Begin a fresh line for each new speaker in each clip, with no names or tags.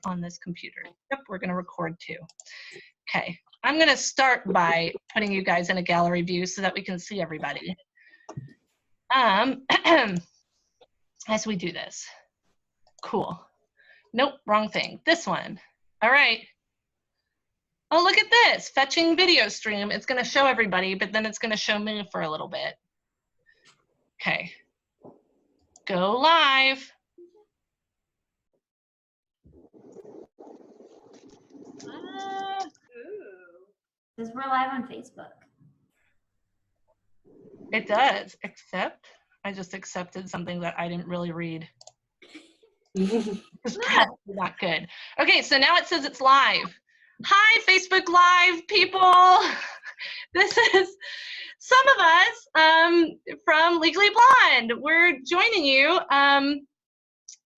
on this computer. Yep, we're gonna record too. Okay, I'm gonna start by putting you guys in a gallery view so that we can see everybody. As we do this. Cool. Nope, wrong thing. This one. All right. Oh, look at this, fetching video stream. It's gonna show everybody, but then it's gonna show me for a little bit. Okay, go live.
Because we're live on Facebook.
It does, except I just accepted something that I didn't really read. It's probably not good. Okay, so now it says it's live. Hi, Facebook Live people. This is some of us from Legally Blonde. We're joining you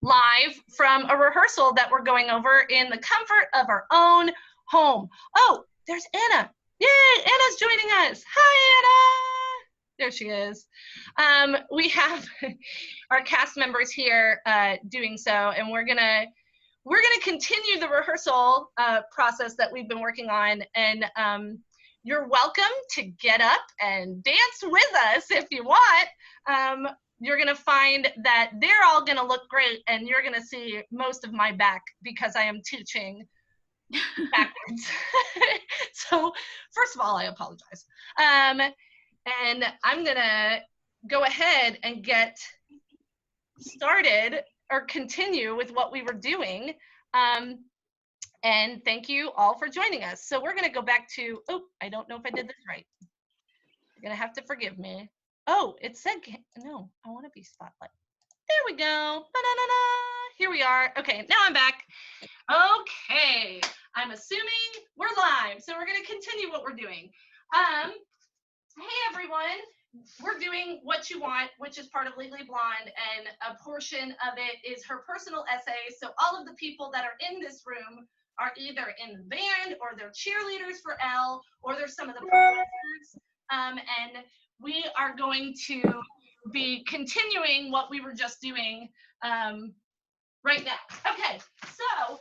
live from a rehearsal that we're going over in the comfort of our own home. Oh, there's Anna. Yay, Anna's joining us. Hi, Anna. There she is. We have our cast members here doing so, and we're gonna continue the rehearsal process that we've been working on, and you're welcome to get up and dance with us if you want. You're gonna find that they're all gonna look great, and you're gonna see most of my back because I am teaching backwards. So first of all, I apologize. And I'm gonna go ahead and get started or continue with what we were doing. And thank you all for joining us. So we're gonna go back to, oh, I don't know if I did this right. You're gonna have to forgive me. Oh, it said, no, I wanna be spotlight. There we go, ba-da-da-da. Here we are. Okay, now I'm back. Okay, I'm assuming we're live. So we're gonna continue what we're doing. Hey everyone, we're doing What You Want, which is part of Legally Blonde, and a portion of it is her personal essay. So all of the people that are in this room are either in the band, or they're cheerleaders for Elle, or they're some of the professors. And we are going to be continuing what we were just doing right now. Okay, so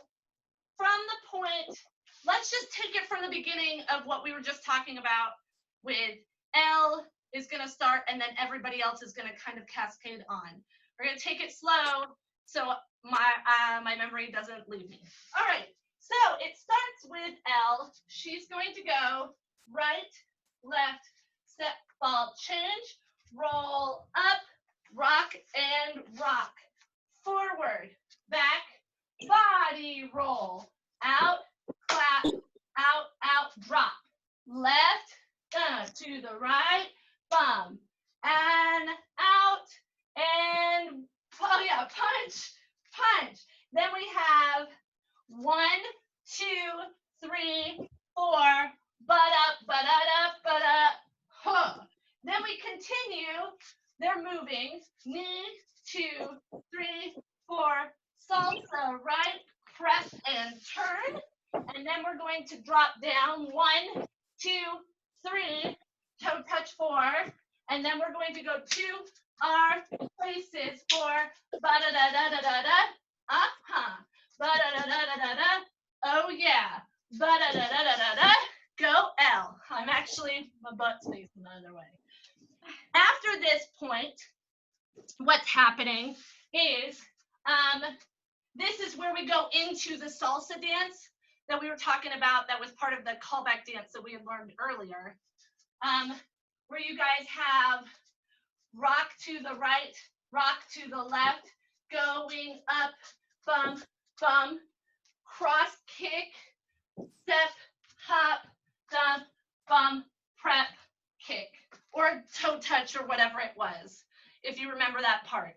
from the point, let's just take it from the beginning of what we were just talking about with Elle is going to start, and then everybody else is going to kind of cascade on. We're going to take it slow so my memory doesn't leave me. All right, so it starts with Elle. She's going to go right, left, step, ball, change, roll up, rock, and rock. Forward, back, body roll, out, clap, out, out, drop. Left, to the right, bum, and out, and, oh yeah, punch, punch. Then we have 1, 2, 3, 4, butt up, huh. Then we continue, they're moving, knee, 2, 3, 4, salsa, right, press and turn. And then we're going to drop down, 1, 2, 3, toe touch 4, and then we're going to go to our places for ba-da-da-da-da-da-da, ba-da-da-da-da-da-da, oh yeah, ba-da-da-da-da-da-da, go Elle. I'm actually, my butt's facing the other way. After this point, what's happening is, this is where we go into the salsa dance that we were talking about, that was part of the callback dance that we had learned earlier, where you guys have rock to the right, rock to the left, going up, bum, bum, cross kick, step, hop, dump, bum, prep, kick, or toe touch, or whatever it was, if you remember that part.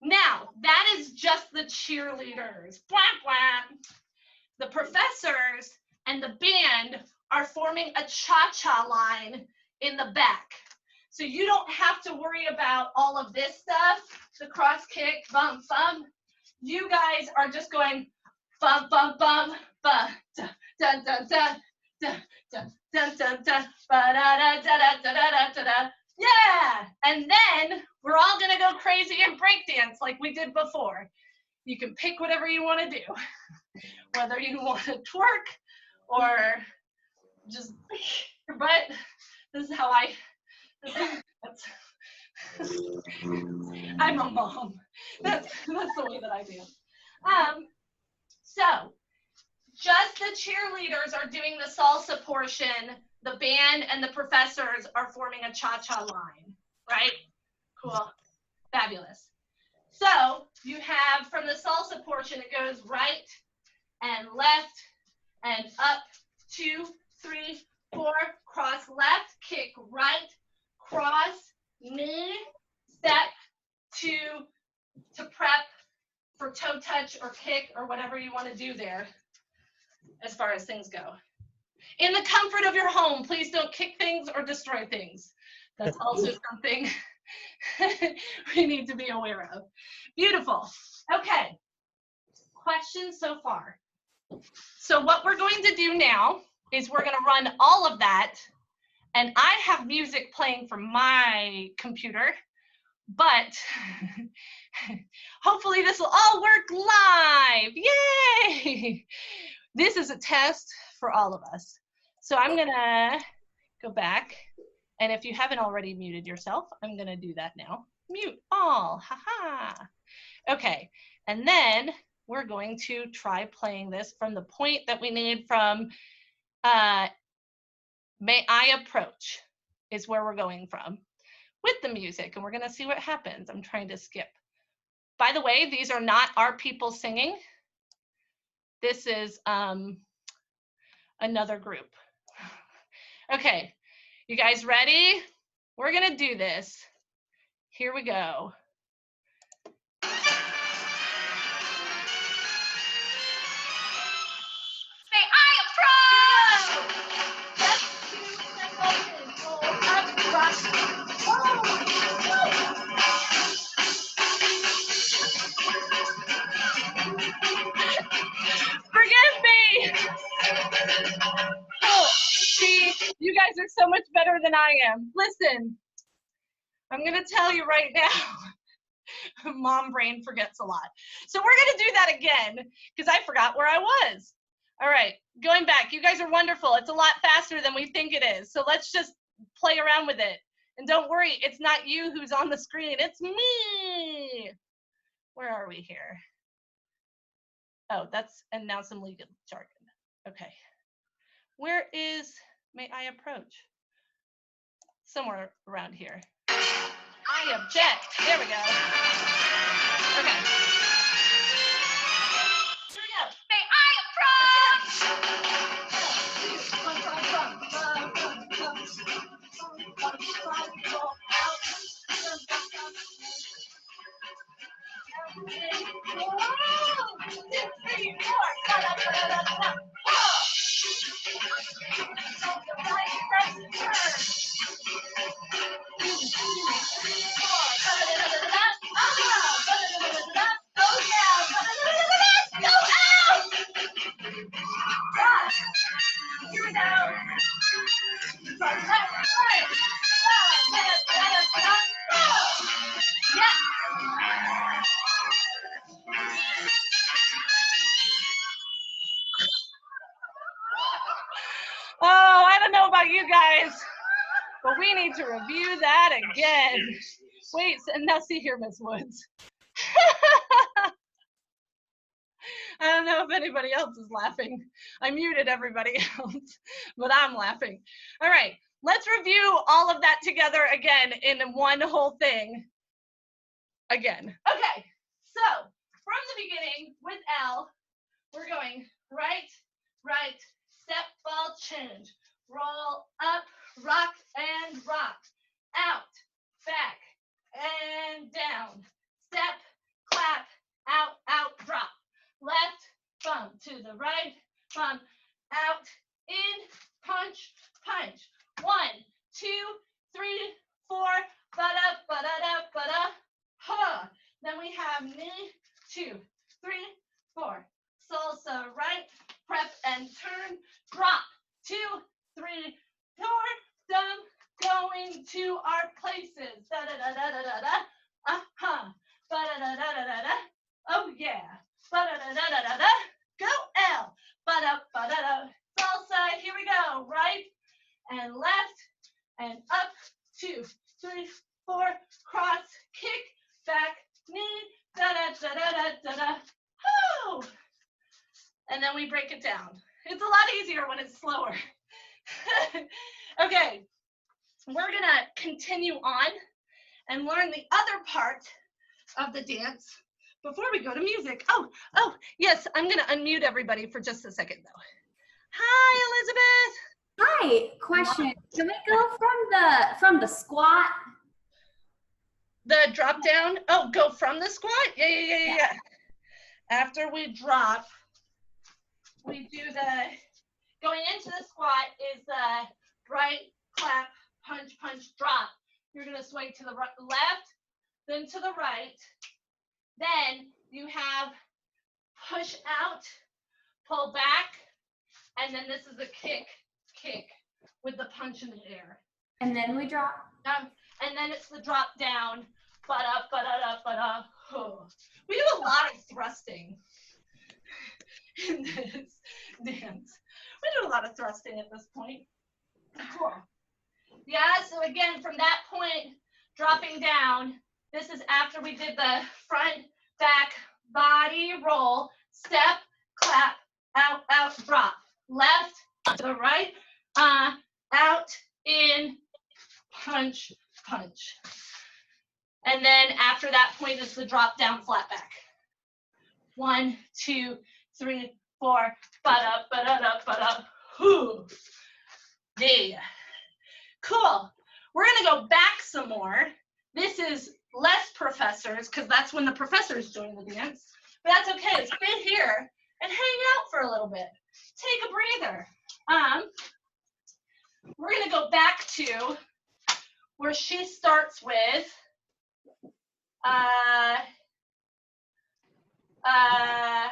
Now, that is just the cheerleaders. Blah, blah. The professors and the band are forming a cha-cha line in the back. So you don't have to worry about all of this stuff, the cross kick, bum, bum. You guys are just going bum, bum, bum, ba, da, dun, dun, dun, dun, dun, dun, dun, dun, ba, da, da, da, da, da, da, da, da. Yeah, and then we're all gonna go crazy and break dance like we did before. You can pick whatever you want to do. whether you want to twerk or just your butt. This is how that's, I'm a mom. That's the way that I do. So just the cheerleaders are doing the salsa portion. The band and the professors are forming a cha-cha line, right? Cool, fabulous. So you have from the salsa portion, it goes right and left and up, 2, 3, 4, cross left, kick right, cross, knee, step, to prep for toe touch or kick or whatever you want to do there as far as things go. In the comfort of your home, please don't kick things or destroy things. That's also something we need to be aware of. Beautiful. Okay. Questions so far? So what we're going to do now is we're going to run all of that, and I have music playing from my computer, but hopefully this will all work live. Yay! This is a test for all of us. So I'm going to go back, and if you haven't already muted yourself, I'm going to do that now. Mute all. Ha-ha. Okay, and then we're going to try playing this from the point that we need from May I Approach is where we're going from with the music, and we're going to see what happens. I'm trying to skip. By the way, these are not our people singing. This is another group. Okay, you guys ready? We're going to do this. Here we go. May I approach? That's 2 seconds. Roll up, rock. Forgive me. Oh, see, you guys are so much better than I am. Listen, I'm going to tell you right now. Mom brain forgets a lot. So we're going to do that again because I forgot where I was. All right, going back. You guys are wonderful. It's a lot faster than we think it is. So let's just play around with it. And don't worry, it's not you who's on the screen. It's me. Where are we here? Oh, and now some legal jargon. Okay. Where is May I Approach? Somewhere around here. I object. There we go. Okay. Here we go. May I approach? Oh, I don't know about you guys, but we need to review that again. Wait, and now see here, Miss Woods. I don't know if anybody else is laughing. I muted everybody else, but I'm laughing. All right, let's review all of that together again in one whole thing again. Okay, so from the beginning with L, we're going right, right, step, ball, change, roll up, rock, and rock, out, back, and down, step, clap, out, out, drop, left, bump to the right, bump, out, in, punch, punch, 1, 2, 3, 4, ba-da, ba-da-da, ba-da, ha. Then we have knee, 2, 3, 4, salsa right, prep and turn, drop, 2, 3, 4, done, going to our places, da-da-da-da-da-da-da, uh-huh, ba-da-da-da-da-da-da, oh yeah, ba-da-da-da-da-da-da, go L, and then we break it down. It's a lot easier when it's slower. Okay, we're gonna continue on and learn the other part of the dance before we go to music. Oh, yes, I'm gonna unmute everybody for just a second though. Hi, Elizabeth.
Hi, question. Can we go from the squat?
The drop down. Oh, go from the squat? Yeah. After we drop, we do the, going into the squat is the right, clap, punch, punch, drop. You're gonna swing to the left, then to the right. Then you have push out, pull back, and then this is a kick with the punch in the air.
And then we drop.
And then it's the drop down, ba-da, ba-da-da, ba-da. Oh. We do a lot of thrusting in this dance. We do a lot of thrusting at this point. Cool. Yeah, so again, from that point, dropping down, this is after we did the front, back, body roll, step, clap, out, out, drop. Left, to the right, out, in, punch, punch. And then after that point is the drop down, flat back. 1, 2, 3, 4, ba-da, ba-da-da, ba-da. Whoo. Yeah. Cool. We're gonna go back some more. This is less professors, because that's when the professors join the dance. But that's okay. Sit here and hang out for a little bit. Take a breather. We're gonna go back to where she starts with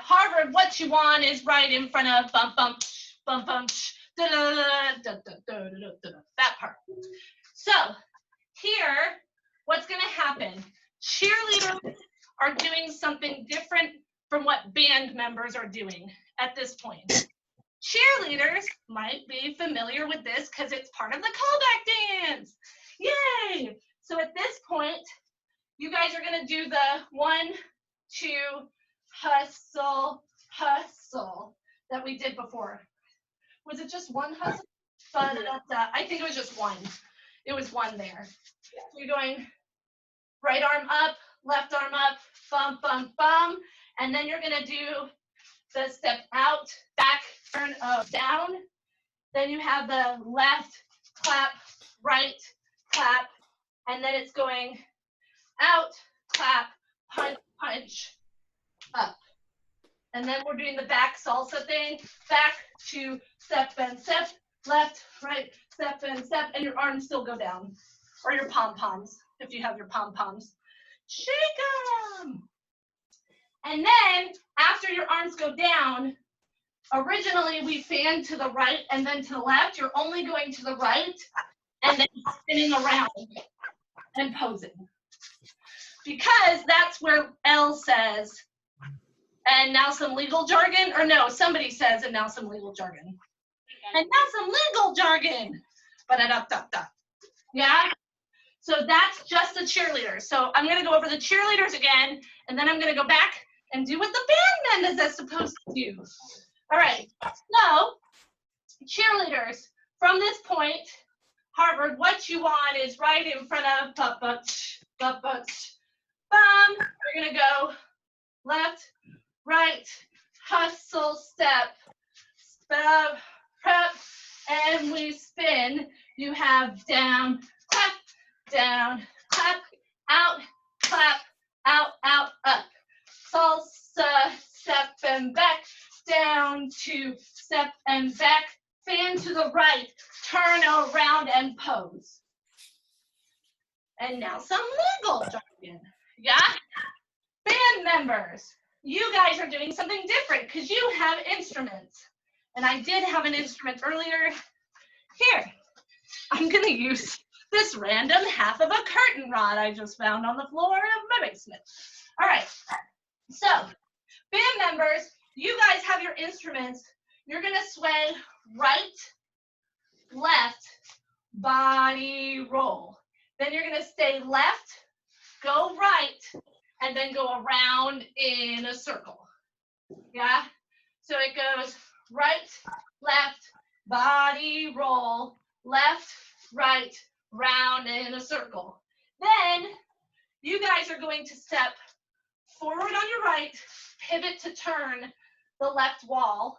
Harvard, what you want is right in front of bump, bump, bump, bump, da, da, da, da, da, da, da, da, that part. So here, what's gonna happen? Cheerleaders are doing something different from what band members are doing at this point. Cheerleaders might be familiar with this because it's part of the callback dance. Yay! So at this point, you guys are gonna do the 1, 2, hustle, hustle that we did before. Was it just one hustle? I think it was just one. It was one there. So you're going right arm up, left arm up, bum, bum, bum. And then you're gonna do the step out, back, turn up, down. Then you have the left, clap, right, clap. And then it's going out, clap, punch, punch, up. And then we're doing the back salsa thing. Back to step and step, left, right, step and step, and your arms still go down. Or your pom-poms, if you have your pom-poms. Shake them! And then, after your arms go down, originally we fan to the right and then to the left. You're only going to the right and then spinning around and posing. Because that's where L says, and now some legal jargon, or no, somebody says, and now some legal jargon. And now some legal jargon. Ba-da-da-da-da. Yeah? So that's just the cheerleaders. So I'm gonna go over the cheerleaders again, and then I'm gonna go back and do what the band is supposed to do. All right, so cheerleaders, from this point, Harvard, what you want is right in front of putt-putt, putt-putt, bum. We're gonna go left, right, hustle, step, step, prep, and we spin. You have down, clap, out, clap, out, out, up. Salsa, step and back, down to step and back, fan to the right, turn around and pose. And now some legal jargon, yeah? Band members, you guys are doing something different because you have instruments. And I did have an instrument earlier. Here, I'm gonna use this random half of a curtain rod I just found on the floor of my basement. All right, so band members, you guys have your instruments. You're gonna sway right, left, body roll. Then you're gonna stay left, go right, and then go around in a circle. Yeah? So it goes right, left, body roll, left, right, round in a circle. Then you guys are going to step forward on your right, pivot to turn the left wall,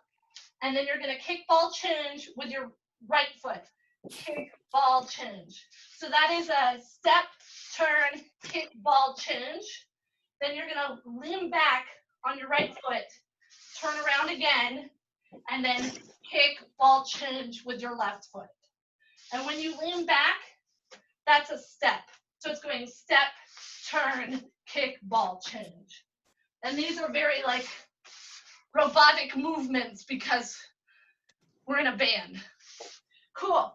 and then you're going to kick, ball, change with your right foot. Kick, ball, change. So that is a step, turn, kick, ball, change. Then you're going to lean back on your right foot, turn around again, and then kick, ball, change with your left foot. And when you lean back, that's a step. So it's going step, turn, kick, ball, change. And these are very like robotic movements because we're in a band. Cool.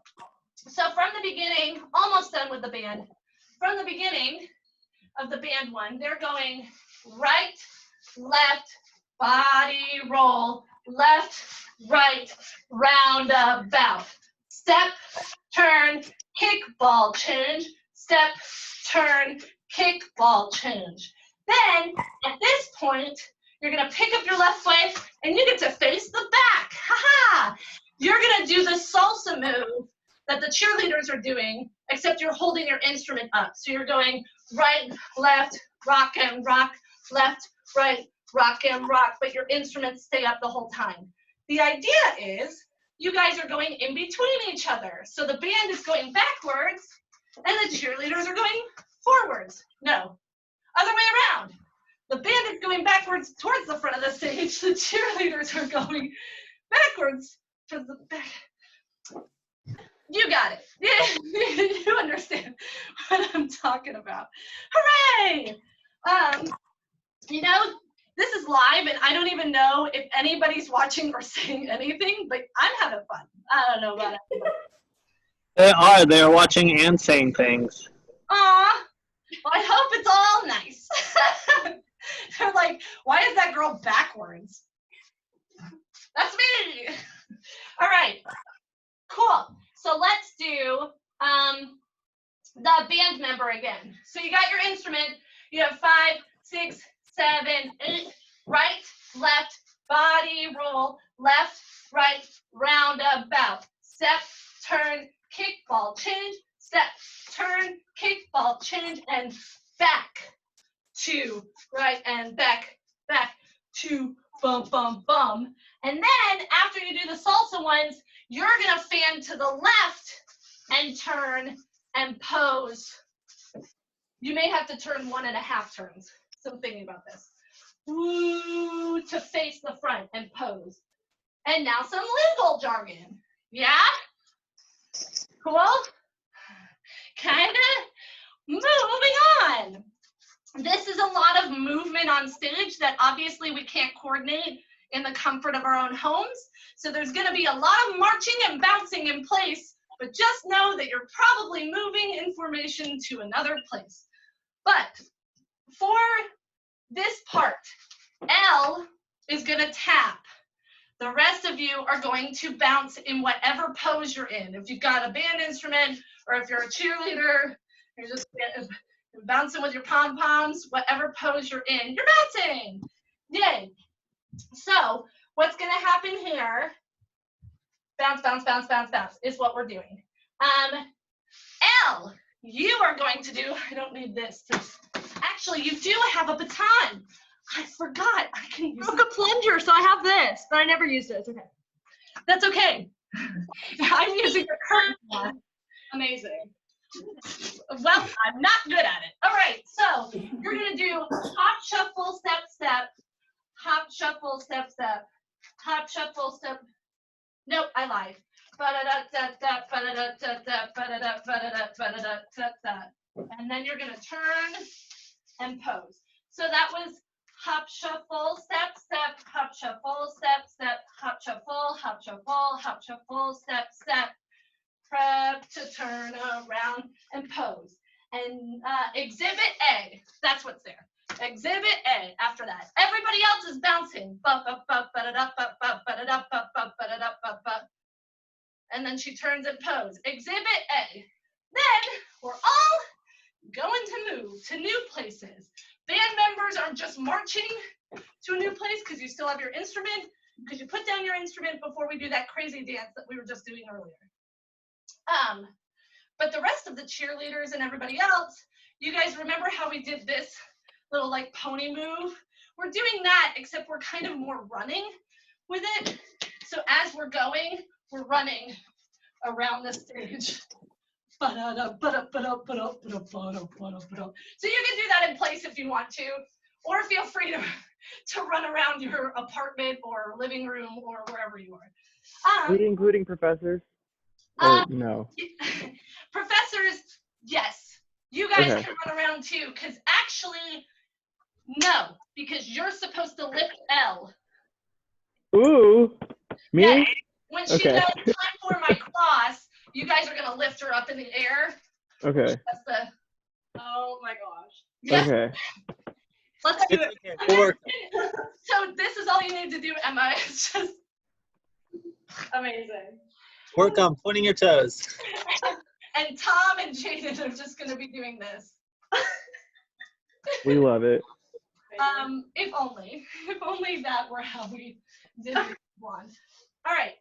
So from the beginning, almost done with the band. From the beginning of the band one, they're going right, left, body roll, left, right, roundabout. Step, turn, kick, ball, change. Step, turn, kick, ball, change. Then at this point, you're gonna pick up your left foot and you get to face the back. Ha-ha! You're gonna do the salsa move that the cheerleaders are doing, except you're holding your instrument up. So you're going right, left, rock and rock, left, right, rock and rock, but your instruments stay up the whole time. The idea is you guys are going in between each other. So the band is going backwards and the cheerleaders are going forwards. No, other way around. The band is going backwards towards the front of the stage. The cheerleaders are going backwards towards the back. You got it. You understand what I'm talking about. Hooray! You know, this is live and I don't even know if anybody's watching or saying anything, but I'm having fun. I don't know about it.
They're watching and saying things.
Aw, well, I hope it's all nice. They're like, why is that girl backwards? That's me. All right, cool. So let's do the band member again. So you got your instrument. You have 5, 6, 7, 8, right, left, body roll, left, right, roundabout. Step, turn, kick, ball, change. Step, turn, kick, ball, change, and back. 2, right, and back, 2, bum, bum, bum. And then after you do the salsa ones, you're gonna fan to the left and turn and pose. You may have to turn 1.5 turns. So I'm thinking about this. Woo, to face the front and pose. And now some legal jargon. Yeah? Cool? Kinda? Moving on. This is a lot of movement on stage that obviously we can't coordinate in the comfort of our own homes. So there's gonna be a lot of marching and bouncing in place, but just know that you're probably moving in formation to another place. But for this part, L is gonna tap. The rest of you are going to bounce in whatever pose you're in. If you've got a band instrument, or if you're a cheerleader, you're just bouncing with your pom-poms, whatever pose you're in, you're bouncing. Yay. So what's gonna happen here, bounce, bounce, bounce, bounce, bounce, is what we're doing. L, you are going to do, I don't need this. Actually, you do have a baton. I forgot. I can use
a plunger, so I have this, but I never used it. It's okay.
That's okay. I'm using the curtain one.
Amazing.
Well, I'm not good at it. All right, so you're gonna do hop, shuffle, step, step, hop, shuffle, step, step, hop, shuffle, step. Nope, I lied. And then you're gonna turn and pose. So that was hop, shuffle, step, step, hop, shuffle, step, step, hop, shuffle, hop, shuffle, hop, shuffle, step, step. Prep to turn around and pose. And exhibit A, that's what's there. Exhibit A, after that. Everybody else is bouncing. And then she turns and pose. Exhibit A. Then we're all going to move to new places. Band members aren't just marching to a new place because you still have your instrument. because you put down your instrument before we do that crazy dance that we were just doing earlier. But the rest of the cheerleaders and everybody else, you guys remember how we did this little like pony move? We're doing that, except we're kind of more running with it. So as we're going, we're running around the stage. So you can do that in place if you want to, or feel free to run around your apartment or living room or wherever you are.
Are we including professors? Or no?
Professors, yes. You guys can run around too, because actually, no, because you're supposed to lift L.
Ooh, me?
Yeah, when she does time for my cross, you guys are going to lift her up in the air.
Okay.
That's the,
Oh my gosh.
yeah.
Okay.
Let's do it.
Or
So this is all you need to do, Emma. It's just
Amazing.
work on pointing your toes.
and Tom and Jaden are just going to be doing this.
We love it.
If only that were how we did it one. All right.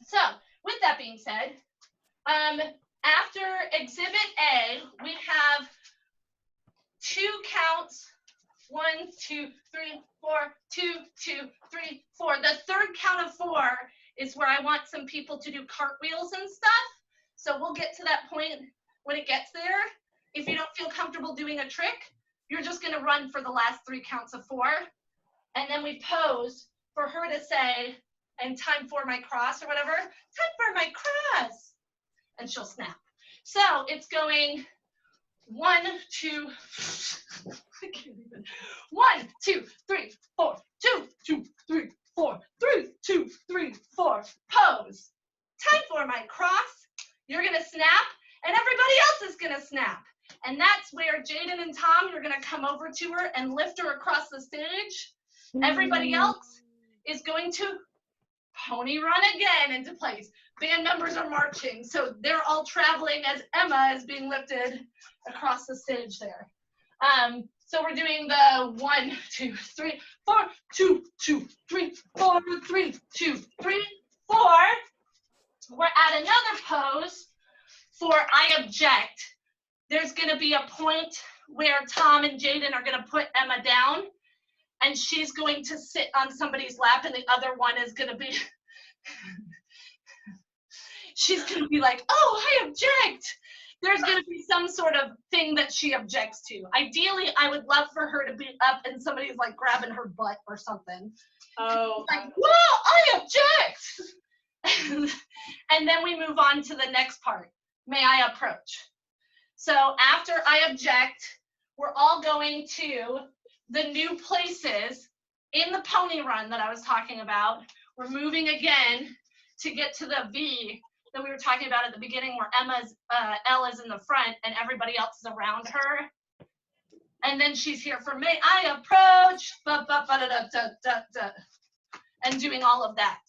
So with that being said, after Exhibit A, we have 2 counts. 1, 2, 3, 4, 2, 2, 3, 4. The third count of 4 is where I want some people to do cartwheels and stuff. So we'll get to that point when it gets there. If you don't feel comfortable doing a trick, you're just going to run for the last 3 counts of 4. And then we pose for her to say, and time for my cross or whatever, time for my cross. And she'll snap. So it's going 1, 2, I can't even. 1, 2, 3, 4, 2, 2, 3, 4, 3, 2, 3, 4. Pose. Time for my cross. You're gonna snap, and everybody else is gonna snap. And that's where Jaden and Tom, you're gonna come over to her and lift her across the stage. Everybody else is going to pony run again into place. Band members are marching, so they're all traveling as Emma is being lifted across the stage there. So we're doing the 1, 2, 3, 4, 2, 2, 3, 4, 3, 2, 3, 4. We're at another pose for I object. There's going to be a point where Tom and Jaden are going to put Emma down, and she's going to sit on somebody's lap, and the other one is going to be, she's going to be like, oh, I object. There's going to be some sort of thing that she objects to. Ideally, I would love for her to be up and somebody's like grabbing her butt or something.
Oh.
Like, whoa, I object. And then we move on to the next part. May I approach? So after I object, we're all going to the new places in the pony run that I was talking about. We're moving again to get to the V that we were talking about at the beginning, where Emma's L is in the front and everybody else is around her. And then she's here for May I approach, and doing all of that.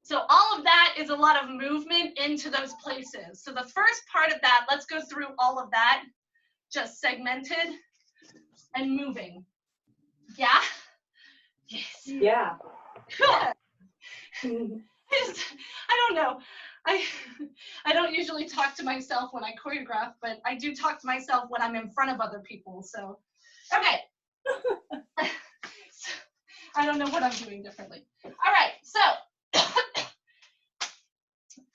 So all of that is a lot of movement into those places. So the first part of that, let's go through all of that, just segmented and moving. Yeah? Yes.
Yeah.
Good. I don't know. I don't usually talk to myself when I choreograph, but I do talk to myself when I'm in front of other people. So, okay. So, I don't know what I'm doing differently. All right. So,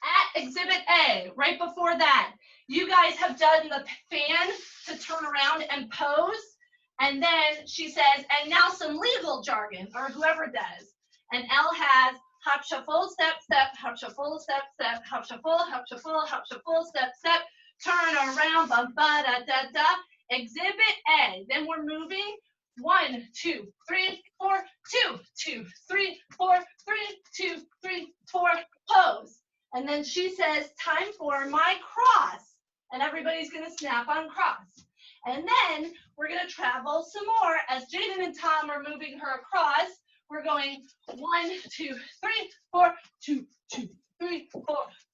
at Exhibit A, right before that, you guys have done the fan to turn around and pose. And then she says, and now some legal jargon, or whoever does. And L has hop, shuffle, step, step, hop, shuffle, step, step, hop, shuffle, hop, shuffle, hop, shuffle, step, step, turn around, bum, ba, da, da, da. Exhibit A. Then we're moving 1, 2, 3, 4, 2, 2, 3, 4, 3, 2, 3, 4, pose. And then she says, time for my cross. And everybody's going to snap on cross. And then we're going to travel some more as Jaden and Tom are moving her across. We're going 1, 2, 3, 4, 2, 2, 3, 4,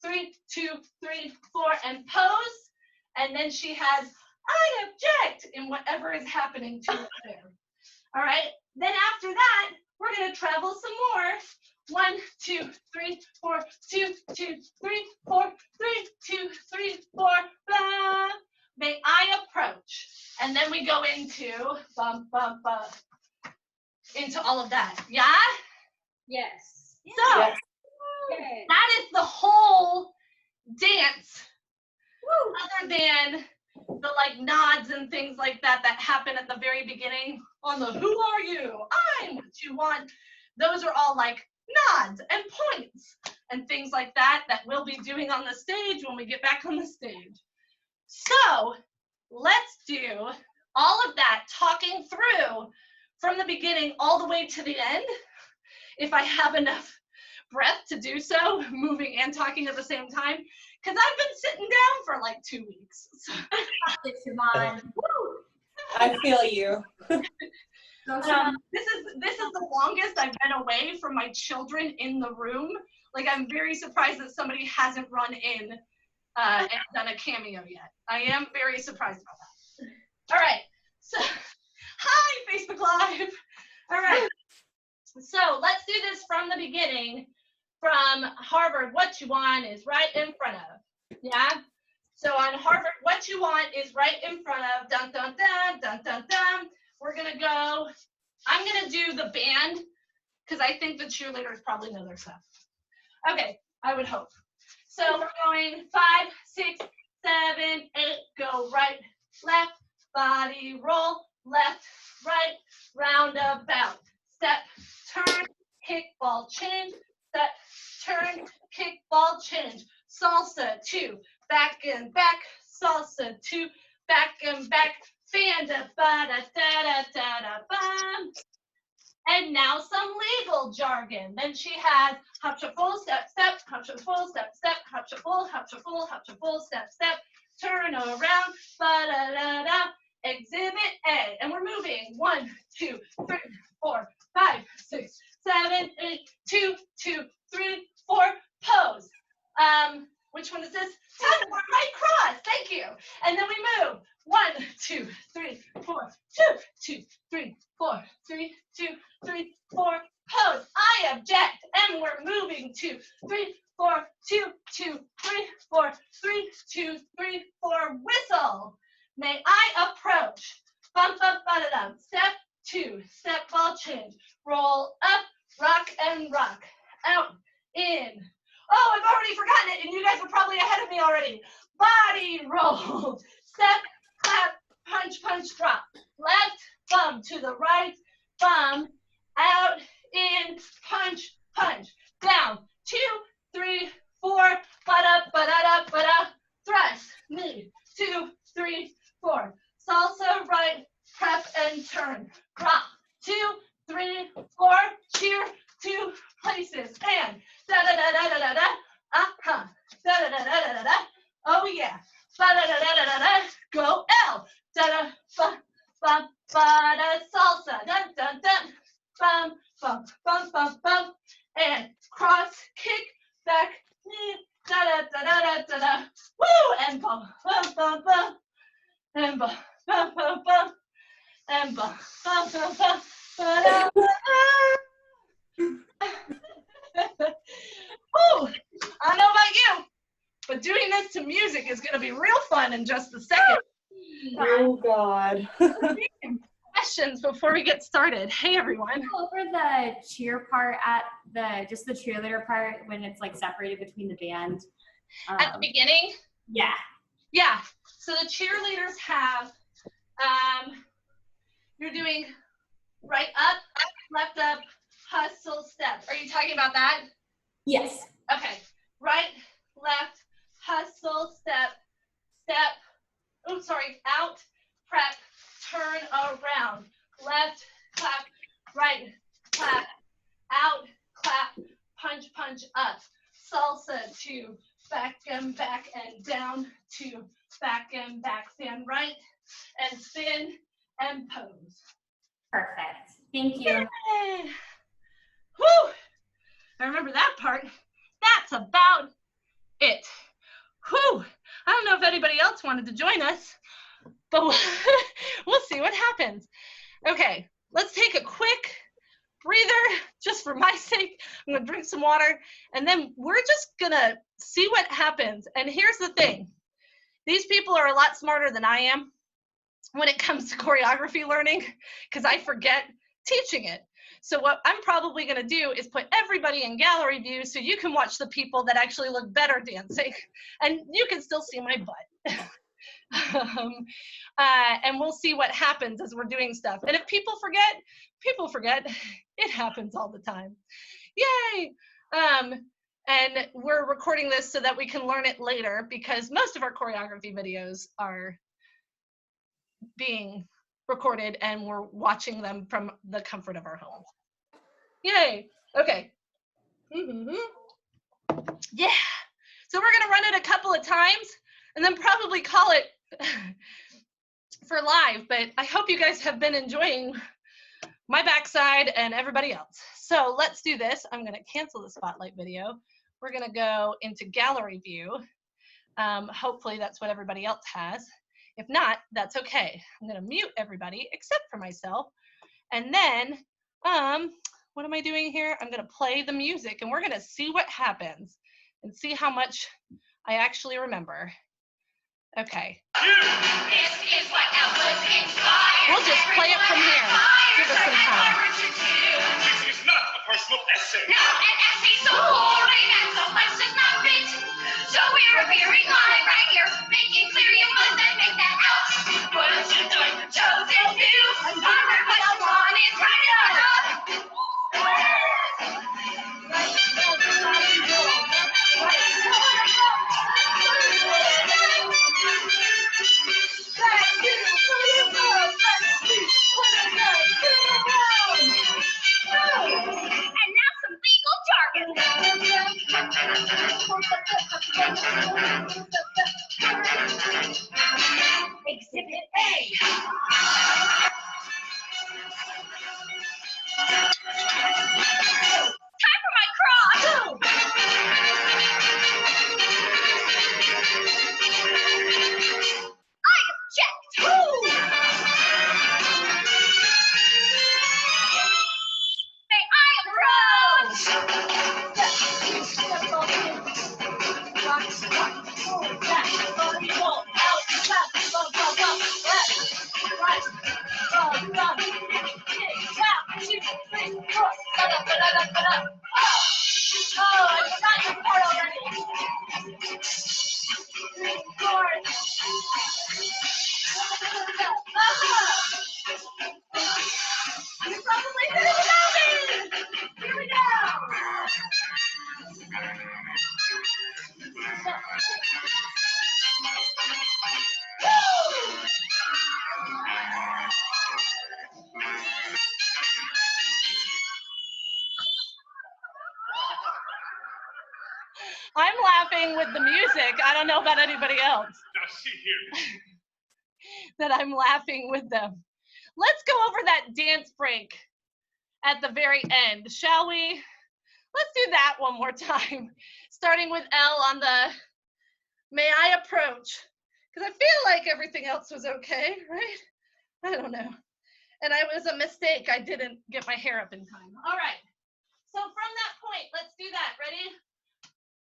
3, 2, 3, 4, and pose. And then she has, I object, in whatever is happening to her there. All right. Then after that, we're going to travel some more 1, 2, 3, 4, 2, 2, 3, 4, 3, 2, 3, 4, blah. May I approach? And then we go into bum, bum, bum, into all of that. Yeah?
Yes.
So
Yes.
Okay.
that is the whole dance. Other than the like nods and things like that that happen at the very beginning on the who are you? I'm what you want. Those are all like nods and points and things like that that we'll be doing on the stage when we get back on the stage. So let's do all of that talking through from the beginning all the way to the end. If I have enough breath to do so, moving and talking at the same time, because I've been sitting down for like 2 weeks. So,
Siobhan. Woo!
I feel you.
Go, Siobhan.
this is the longest I've been away from my children in the room. Like, I'm very surprised that somebody hasn't run in and done a cameo yet. I am very surprised about that. All right, so hi Facebook Live. All right, so let's do this from the beginning. From Harvard, what you want is right in front of. Yeah. So on Harvard, what you want is right in front of. Dun dun dun dun dun dun. We're gonna go. I'm gonna do the band because I think the cheerleaders probably know their stuff. Okay, I would hope. So we're going 5, 6, 7, 8. Go right, left, body roll, left, right, roundabout. Step, turn, kick, ball, change. Step, turn, kick, ball, change. Salsa 2, back and back. Salsa 2, back and back. Fanda, ba da da da da da bum. And now some legal jargon. Then she has hop shuffle, step, step, hop shuffle, step, step, hop shuffle, hop shuffle, hop shuffle, step, step. Turn around, ba da da da. Exhibit A, and we're moving 1, 2, 3, 4, 5, 6, 7, 8, 2, 2, 3, 4. Pose. Which one is this? Time for right cross. Thank you. And then we move 1, 2, 3, 4, 2, 2, 3, 4, 3, 2, 3, 4. Pose. I object, and we're moving 2, 3, 4, 2, 2, 3, 4, 3, 2, 3, 4. Whistle. May I approach? Bump, bump, ba-da-dum. Step 2, step, ball change. Roll up, rock and rock. Out, in. Oh, I've already forgotten it, and you guys are probably ahead of me already. Body roll. Step, clap, punch, punch, drop. Left bum to the right, bum. Out, in, punch, punch. Down, 2, 3, 4. Ba-da, ba-da-da, ba-da. Thrust, knee, 2, 3, 4. Salsa right, prep and turn. Drop. 2, 3, 4. Cheer 2 places. And da da da da da da da. Uh-huh. Da da da da da da da. Oh yeah. Ba da da da da da da. Go L. Da da ba ba ba da salsa. Dun dun dun. Bum bum bum bum bum. And cross kick back knee. Da da da da da da da. Woo! And bum bum bum bum. And bum bum bum bum. And bum bum bum bum. Ba-da, Woo! I don't know about you, but doing this to music is going to be real fun in just a second.
Oh God.
Questions before we get started. Hey everyone.
Go over the cheer part at the cheerleader part when it's like separated between the band.
At the beginning?
Yeah.
Yeah. So the cheerleaders have, you're doing right up, left up, hustle, step. Are you talking about that?
Yes.
Okay. Right, left, hustle, step, step. Oh, sorry. Out, prep, turn around. Left, clap, right, clap, out, clap, punch, punch, up. Salsa 2, back and down 2, back and back. Stand right and spin and pose.
Perfect. Thank you.
Yay. Whew. I remember that part. That's about it. Whew. I don't know if anybody else wanted to join us, but we'll see what happens. Okay, let's take a quick breather just for my sake. I'm gonna drink some water, and then we're just gonna see what happens. And here's the thing. These people are a lot smarter than I am when it comes to choreography learning, because I forget teaching it. So what I'm probably gonna do is put everybody in gallery view so you can watch the people that actually look better dancing, and you can still see my butt. And we'll see what happens as we're doing stuff. And if people forget, people forget. It happens all the time. Yay! And we're recording this so that we can learn it later, because most of our choreography videos are being recorded and we're watching them from the comfort of our homes. Yay! Okay. Yeah. So we're gonna run it a couple of times and then probably call it for live, but I hope you guys have been enjoying my backside and everybody else. So let's do this. I'm gonna cancel the spotlight video. We're gonna go into gallery view. Hopefully that's what everybody else has. If not, that's okay. I'm gonna mute everybody except for myself. And then, what am I doing here? I'm gonna play the music and we're gonna see what happens and see how much I actually remember. Okay. We'll just play it from here. Give us some time.
This is not a personal essay.
No, an essay so boring and so much does not fit. So we're appearing live right here, making clear you must admit that out. What you done chosen to? Armor what you want is right up. And now some legal jargon. Exhibit A. Time for my cross. I object. May I approach? Oh, I forgot your part already. You probably did it without me. Here we go.
I'm laughing with the music. I don't know about anybody else.
Now see here.
That I'm laughing with them. Let's go over that dance break at the very end, shall we? Let's do that one more time, starting with L on the may I approach, because I feel like everything else was okay, right? I don't know. And it was a mistake. I didn't get my hair up in time. All right. So from that point, let's do that. Ready?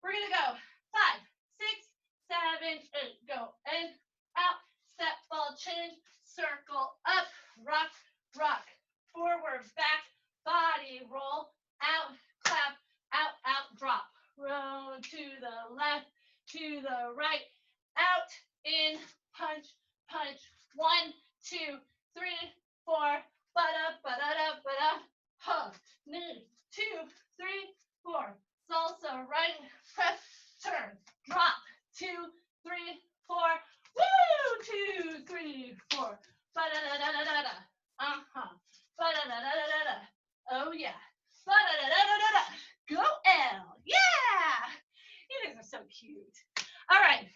We're going to go 5, 6, 7, 8. Go in, out, step, ball, change, circle, up, rock, rock, forward, back, body, roll, out, clap, out, out, drop. Roll to the left, to the right, out, in, punch, punch. 1, 2, 3, 4, ba-da, ba-da-da, ba-da, huh. 2, 3, 4. Salsa, right, press, turn, drop. 2, 3, 4. Woo! 2, 3, 4. Ba-da-da-da-da-da-da. Ba-da-da-da-da-da-da. Oh yeah. Ba-da-da-da-da-da-da. Go L. Yeah. You guys are so cute. All right.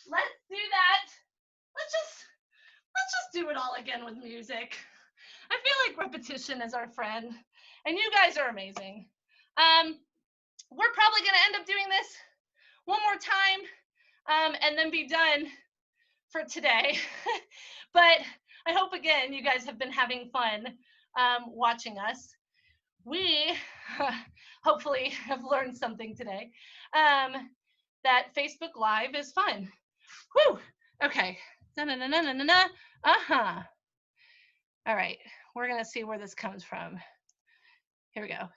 Let's do that. Let's just do it all again with music. I feel like repetition is our friend, and you guys are amazing. We're probably going to end up doing this one more time and then be done for today. But I hope, again, you guys have been having fun watching us. we hopefully have learned something today, that Facebook Live is fun. Whew. Okay. Da-na-na-na-na-na. Uh-huh. All right. We're going to see where this comes from. Here we go.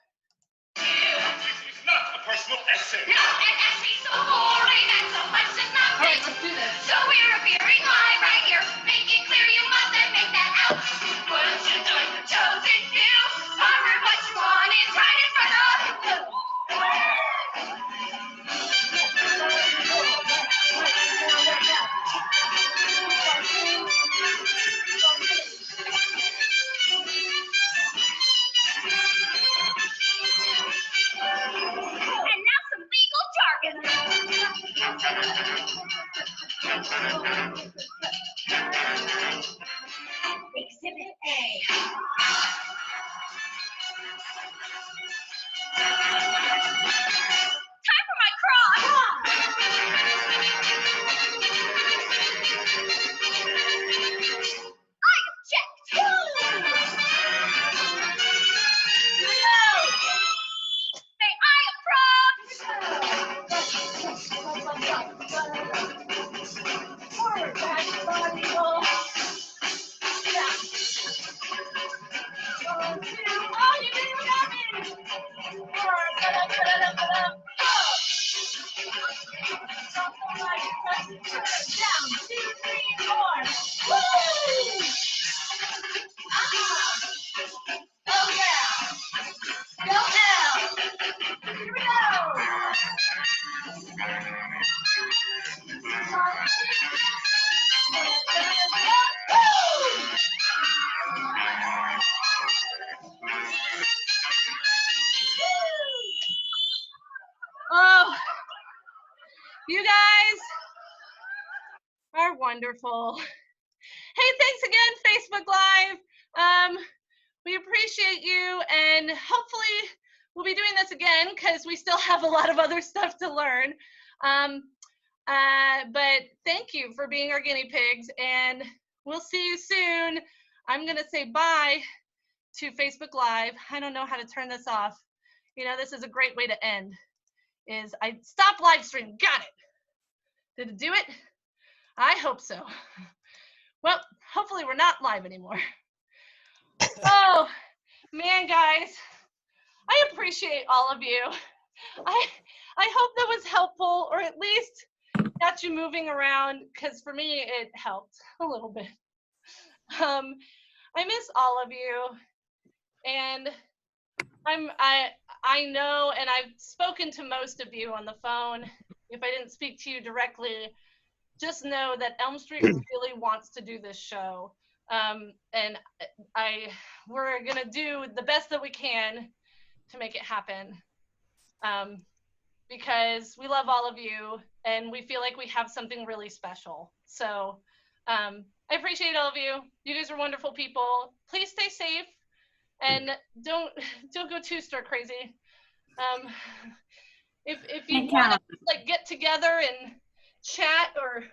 This is not a personal essay.
No, it has me so boring and so much does not
All right,
fit.
let's do this.
So we're appearing live right here, making clear you must admit that out. Once you've done your chosen view, however what you want is right in front of you. And now some legal jargon. Exhibit A. Time for my cross. I object. Say
Oh, you guys are wonderful. Hey, thanks again, Facebook Live. We appreciate you, and hopefully we'll be doing this again because we still have a lot of other stuff to learn. But thank you for being our guinea pigs, and we'll see you soon. I'm going to say bye to Facebook Live. I don't know how to turn this off. You know, this is a great way to end. Is I stop live stream. Got it. Did it do it? I hope so. Well, hopefully we're not live anymore. Oh, man, guys. I appreciate all of you. I hope that was helpful, or at least got you moving around, because for me it helped a little bit. I miss all of you, and I know, and I've spoken to most of you on the phone. If I didn't speak to you directly, just know that Elm Street really wants to do this show, and we're gonna do the best that we can to make it happen, because we love all of you and we feel like we have something really special. So I appreciate all of you. You guys are wonderful people. Please stay safe and don't go too stir crazy. If you want to like get together and chat, or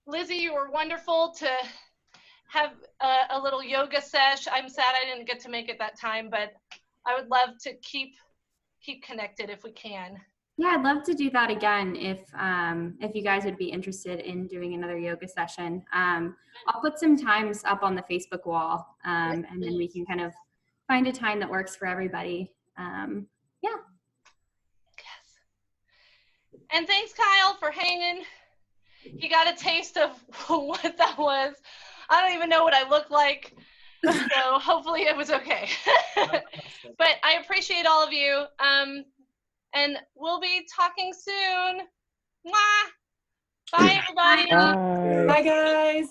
Lizzie, you were wonderful to have a little yoga sesh. I'm sad I didn't get to make it that time, but I would love to keep connected if we can.
Yeah, I'd love to do that again if you guys would be interested in doing another yoga session. I'll put some times up on the Facebook wall, and then we can kind of find a time that works for everybody. Yeah.
Yes. And thanks, Kyle, for hanging. You got a taste of what that was. I don't even know what I look like, so hopefully it was okay. But I appreciate all of you, and we'll be talking soon. Mwah! Bye, everybody.
Bye.
Bye, guys.